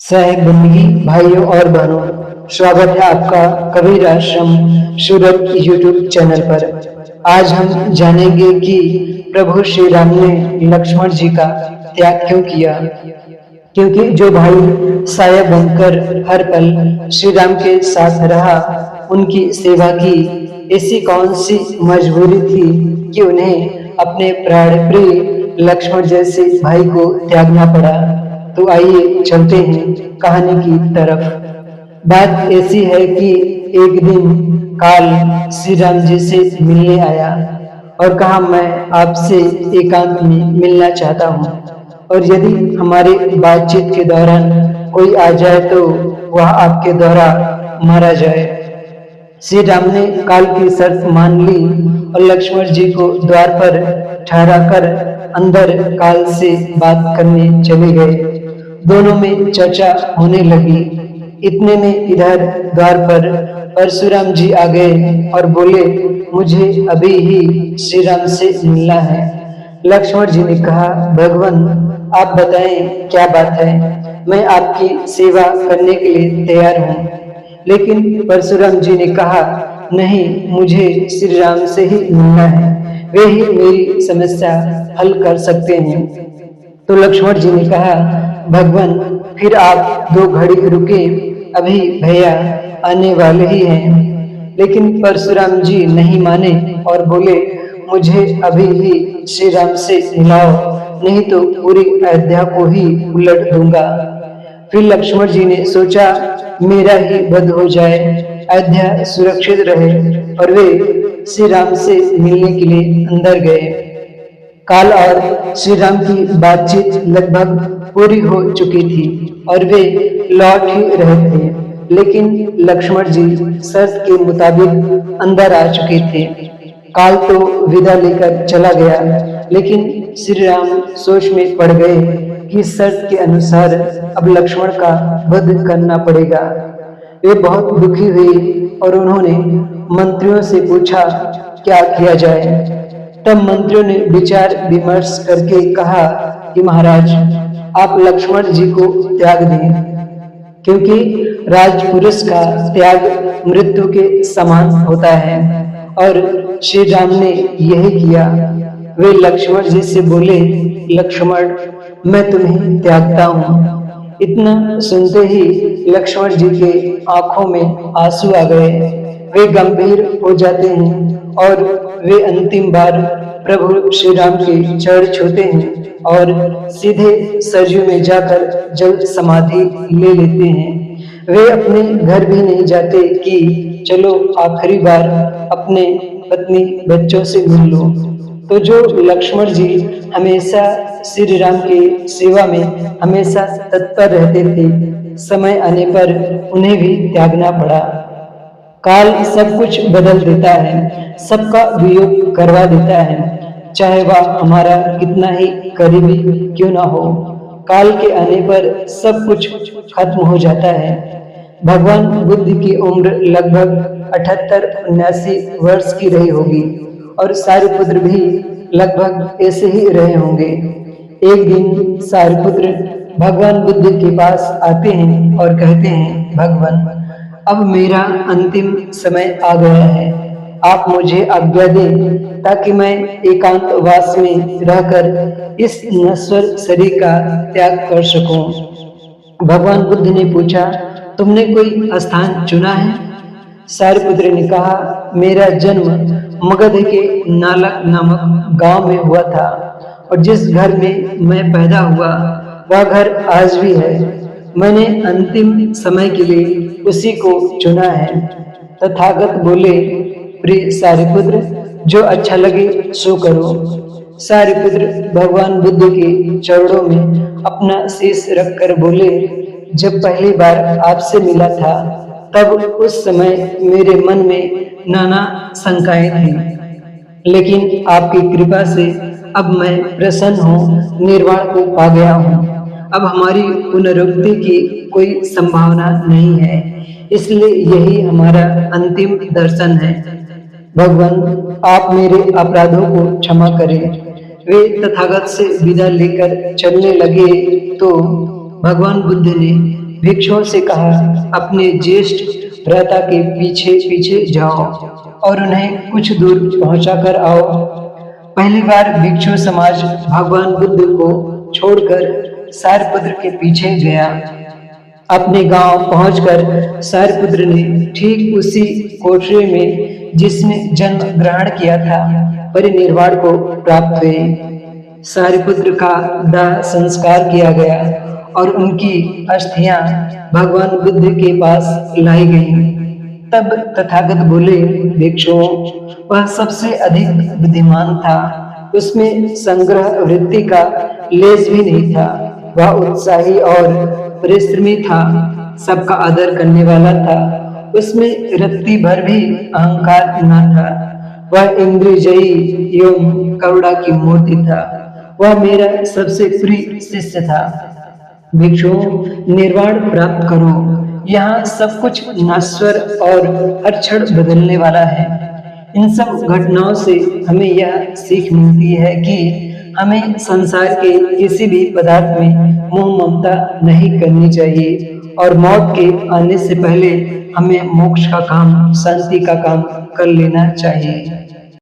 साहेब बंदगी भाइयों और बहनों, स्वागत है आपका कबीर आश्रम सूरत यूट्यूब चैनल पर। आज हम जानेंगे कि प्रभु श्री राम ने लक्ष्मण जी का त्याग क्यों किया। क्योंकि जो भाई साया बनकर हर पल श्री राम के साथ रहा, उनकी सेवा की, ऐसी कौन सी मजबूरी थी कि उन्हें अपने प्राण प्रिय लक्ष्मण जैसे भाई को त्यागना पड़ा। तो आइए चलते हैं कहानी की तरफ। बात ऐसी है कि एक दिन काल श्री राम जी से मिलने आया और कहा, मैं आपसे एकांत में मिलना चाहता हूँ, और यदि हमारे बातचीत के दौरान कोई आ जाए तो वह आपके द्वारा मारा जाए। श्री राम ने काल की शर्त मान ली और लक्ष्मण जी को द्वार पर ठहरा कर अंदर काल से बात करने चले गए। दोनों में चर्चा होने लगी। इतने में इधर द्वार पर परशुराम जी आ गए और बोले, मुझे अभी ही श्री राम से मिलना है। लक्ष्मण जी ने कहा, भगवान आप बताएं क्या बात है, मैं आपकी सेवा करने के लिए तैयार हूँ। लेकिन परशुराम जी ने कहा, नहीं, मुझे श्री राम से ही मिलना है, वे ही मेरी समस्या हल कर सकते हैं। तो लक्ष्मण जी ने कहा, भगवान फिर आप 2 घड़ी रुके, अभी भैया आने वाले ही हैं। लेकिन परशुराम जी नहीं माने और बोले, मुझे अभी ही श्री राम से मिलाओ, नहीं तो पूरी अयोध्या को ही उलट दूंगा। फिर लक्ष्मण जी ने सोचा, मेरा ही वध हो जाए, अयोध्या सुरक्षित रहे, और वे श्री राम से मिलने के लिए अंदर गए। काल और श्री राम की बातचीत लगभग पूरी हो चुकी थी और वे लौट ही रहे थे, लेकिन लक्ष्मण जी शर्त के मुताबिक अंदर आ चुके थे। काल तो विदा लेकर चला गया, लेकिन श्री राम सोच में पड़ गए कि शर्त के अनुसार अब लक्ष्मण का वध करना पड़ेगा। वे बहुत दुखी हुए और उन्होंने मंत्रियों से पूछा, क्या किया जाए। तब मंत्रियों ने विचार विमर्श करके कहा कि महाराज, आप लक्ष्मण जी को त्याग दें, क्योंकि राजपुरुष का त्याग मृत्यु के समान होता है, और श्री राम ने यही किया। वे लक्ष्मण जी से बोले, लक्ष्मण मैं तुम्हें त्यागता हूँ। इतना सुनते ही लक्ष्मण जी के आंखों में आंसू आ गए। वे गंभीर हो जाते हैं और वे अंतिम बार प्रभु श्री राम के चरण छूते हैं और सीधे सरयू में जाकर जल समाधि ले लेते हैं। वे अपने घर भी नहीं जाते कि चलो आखिरी बार अपने पत्नी बच्चों से मिल लो। तो जो लक्ष्मण जी हमेशा श्री राम की सेवा में हमेशा तत्पर रहते थे, समय आने पर उन्हें भी त्यागना पड़ा। काल सब कुछ बदल देता है, सबका वियोग करवा देता है, चाहे वह हमारा कितना ही करीबी क्यों ना हो। काल के आने पर सब कुछ खत्म हो जाता है। भगवान बुद्ध की उम्र लगभग 78-79 वर्ष की रही होगी और सारिपुत्र भी लगभग ऐसे ही रहे होंगे। एक दिन सारिपुत्र भगवान बुद्ध के पास आते हैं और कहते हैं, भगवान अब मेरा अंतिम समय आ गया है, आप मुझे आज्ञा दें ताकि मैं एकांतवास में रहकर इस नश्वर शरीर का त्याग कर सकूं। भगवान बुद्ध ने पूछा, तुमने कोई स्थान चुना है? सारिपुत्र ने कहा, मेरा जन्म मगध के नालक नामक गांव में हुआ था, और जिस घर में मैं पैदा हुआ वह घर आज भी है। मैंने अंतिम समय के लिए उसी को चुना है। तथागत बोले, प्रिय सारिपुत्र, जो अच्छा लगे सो करो। सारिपुत्र भगवान बुद्ध के चरणों में अपना शीश रखकर बोले, जब पहली बार आपसे मिला था तब उस समय मेरे मन में नाना शंकाएं थी, लेकिन आपकी कृपा से अब मैं प्रसन्न हूँ, निर्वाण को पा गया हूँ। अब हमारी पुनरुक्ति की कोई संभावना नहीं है, इसलिए यही हमारा अंतिम दर्शन है। भगवान आप मेरे अपराधों को क्षमा करें। वे तथागत से विदा लेकर चलने लगे तो भगवान बुद्ध ने भिक्षुओं से कहा, अपने ज्येष्ठ भ्राता के पीछे पीछे जाओ और उन्हें कुछ दूर पहुंचा कर आओ। पहली बार भिक्षु समाज भगवान बुद्ध को छोड़कर सारिपुत्र के पीछे गया। अपने गांव पहुंचकर सारिपुत्र ने ठीक उसी कोठरी में जिसने जन्म ग्रहण किया था परिनिर्वाण को प्राप्त हुए। सारिपुत्र का दाह संस्कार किया गया और उनकी अस्थियां भगवान बुद्ध के पास लाई गईं। तब तथागत बोले, भिक्षुओं, वह सबसे अधिक बुद्धिमान था, उसमें संग्रह वृत्ति का लेस भी नहीं था। वह उत्साही और परिश्रमी था, सबका आदर करने वाला था, उसमें रत्ती भर भी अहंकार न था। वह इंद्रियजयी एवं करुणा की मूर्ति था। वह मेरा सबसे प्रिय शिष्य था। भिक्षुओं, निर्वाण प्राप्त करो। यहाँ सब कुछ नश्वर और हर क्षण बदलने वाला है। इन सब घटनाओं से हमें यह सीख मिलती है कि हमें संसार के किसी भी पदार्थ में मोह ममता नहीं करनी चाहिए और मौत के आने से पहले हमें मोक्ष का काम, शांति का काम कर लेना चाहिए।